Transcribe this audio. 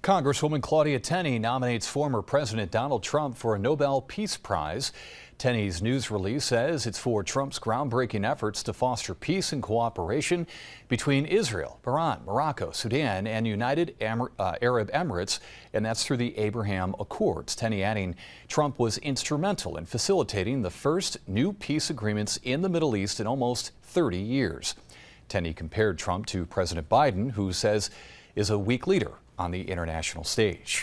Congresswoman Claudia Tenney nominates former President Donald Trump for a Nobel Peace Prize. Tenney's news release says it's for Trump's groundbreaking efforts to foster peace and cooperation between Israel, Iran, Morocco, Sudan, and United Arab Emirates, and that's through the Abraham Accords. Tenney adding Trump was instrumental in facilitating the first new peace agreements in the Middle East in almost 30 years. Tenney compared Trump to President Biden, who says is a weak leader on the international stage.